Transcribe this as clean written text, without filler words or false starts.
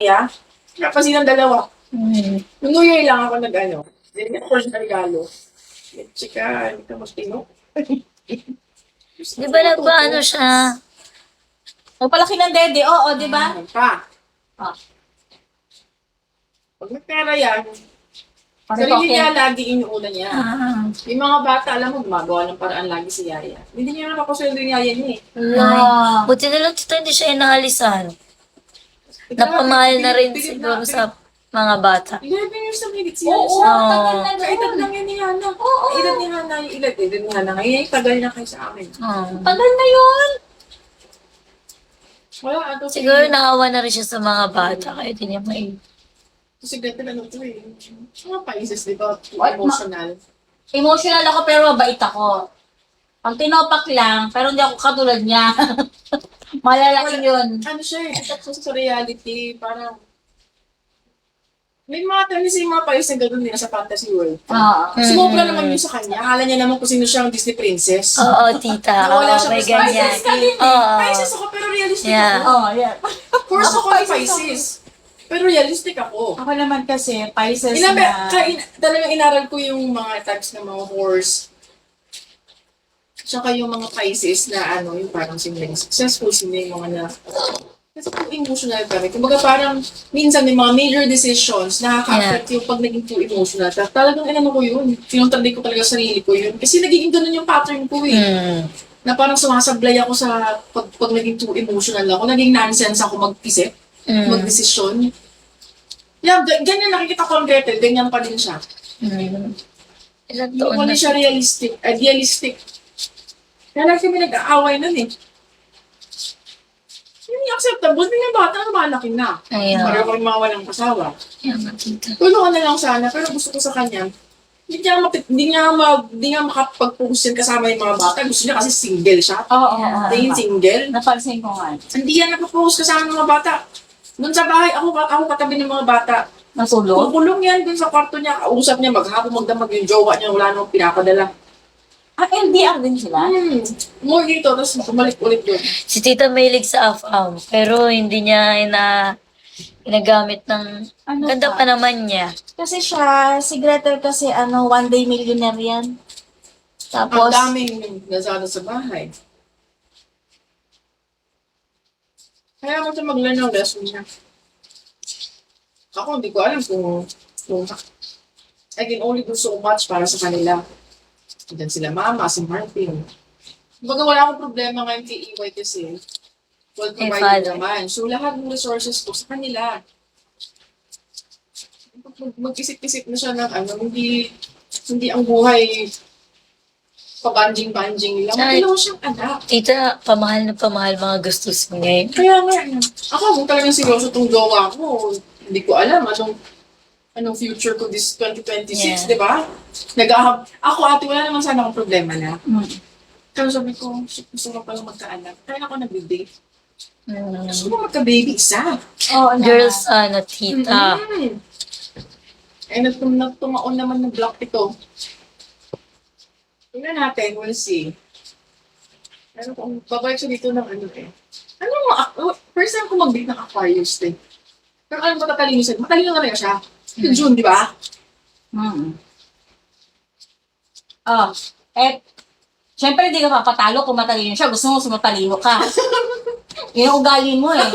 Yeah. Kasi ng dalawa. Mm. Nung New Year lang ako nag-ano. Then, of course, na regalo. Chika, hindi ka magtino. Di ba nagpaano siya? Magpalaki ng dede, oo, di ba? Pa, Ah. pag may pera yan, Ano sarili okay? niya lagi inuuna niya. Ah, Yung mga bata, alam mo, gumagawa ng paraan lagi si Yaya. Hindi niya nakapasweldo yung Yaya niya eh. Wow. buti na lang tito, hindi siya inahalisan. Napamahal na rin siguro sa mga bata. 11 years na higit siya. Oo, tagal na Kaedad doon. lang yan ni Hana. Oo. Edad ni Hana, yung edad ni Hana. Ngayon, tagal na kayo sa amin. Tagal na yun. Wala, ato. Siguro naawa na rin siya sa mga bata, kaya di niya may... Kasi ganito na ito eh. Mga paises, di ba? What? Emotional. Emotional ako pero mabait ako. Ang tinopak lang, pero hindi ako katulad niya. Malalaki yun. Ano siya eh, itak siya sa reality. Parang, may mga times yung mga pais na gano'n nila sa fantasy world. Oo. Sumobra naman yun sa kanya. Akala niya naman kung sino siyang Disney princess. Oo, tita. Nawala Oo, siya may sa ganyan. Pisces ka din eh. Oo. Pisces ako, pero realistic Yeah. ako. Oh, yeah. Of course ako ay Pisces. Pero realistic ako. Ako naman kasi, Pisces Ilan ba, na... talagang inaral ko yung mga types ng mga horse. Tsaka yung mga Pisces na ano, yung parang sila yung successful, sila yung mga na... Kasi too emotional kami. Kumbaga parang minsan may mga major decisions nakaka-affect yung pag naging too emotional. Talagang inano ko yun. Pinuntaday ko talaga sa sarili ko yun. Kasi naging ganun yung pattern ko eh. Mm. Na parang sumasablay ako sa pag naging too emotional ako. Naging nonsense ako mag-isip, mag-desisyon. Yeah, ganyan nakikita ko ang Gretel, ganyan pa din siya. Mm. Ilang Hindi taon ko na din siya realistic, idealistic. Kaya lang kami nag-aaway nun eh. Hindi acceptable, hindi nga bata na malaki na. Ayun. Pareho kami mga walang kasawa. Yan nga, tita. Tulungan na lang sana, pero gusto ko sa kanya, hindi nga makapag-focus yan kasama yung mga bata. Gusto niya kasi single siya. Oo, Tingin single. Napansin ko nga. Hindi yan nag-focus kasama ng mga bata. Doon sa bahay, ako katabi ng mga bata. Natulog? Kukulong yan dun sa kwarto niya. Kausap niya, maghapon magdamag yung jowa niya. Wala namang pinapadala. Ah, LDR din sila? More dito, tapos bumalik ulit doon. Si tita mahilig sa AFAM, pero hindi niya ginagamit ng... Ano Ganda pa? pa naman niya. Kasi siya, si Gretel kasi one day millionaire yan. Ang Tapos, daming nasada sa bahay. Kaya mo siya mag-learn ng lesson niya. Ako, hindi ko alam kung I can only do so much para sa kanila. Diyan sila mama, si Martin. Kumbaga wala akong problema ngayon kay EY kasi well provided father. naman. So lahat ng resources ko sa kanila. Mag-isip-isip na siya ng ano, hindi ang buhay pabanjing-banjing lang. Ay. Kailangan siyang anak. Tita, pamahal na pamahal mga gustos mo ngayon. Kaya nga, ako kung talagang seryoso itong jowa ko, hindi ko alam anong future ko this 2026, Yeah. di ba? Ako ate, wala naman sana akong problema na. Pero sabi ko, gusto ko palang magkaanak. Kaya ako nag-date. Gusto ko magka-baby isa. oo na. Girls, tita. Eh, natumaon naman ng block ito. Tingnan natin, we'll see. Pero kung babalik siya dito ng ano eh. Ano mo, first time ko mag-date ng Aquarius eh. Pero alam mo, tatalino siya. Matalino na rin siya. Yung June, di ba? Oh, syempre hindi ka papatalo kung matalino siya. Gusto mo sumatalino ka. Yun ang ugali mo eh.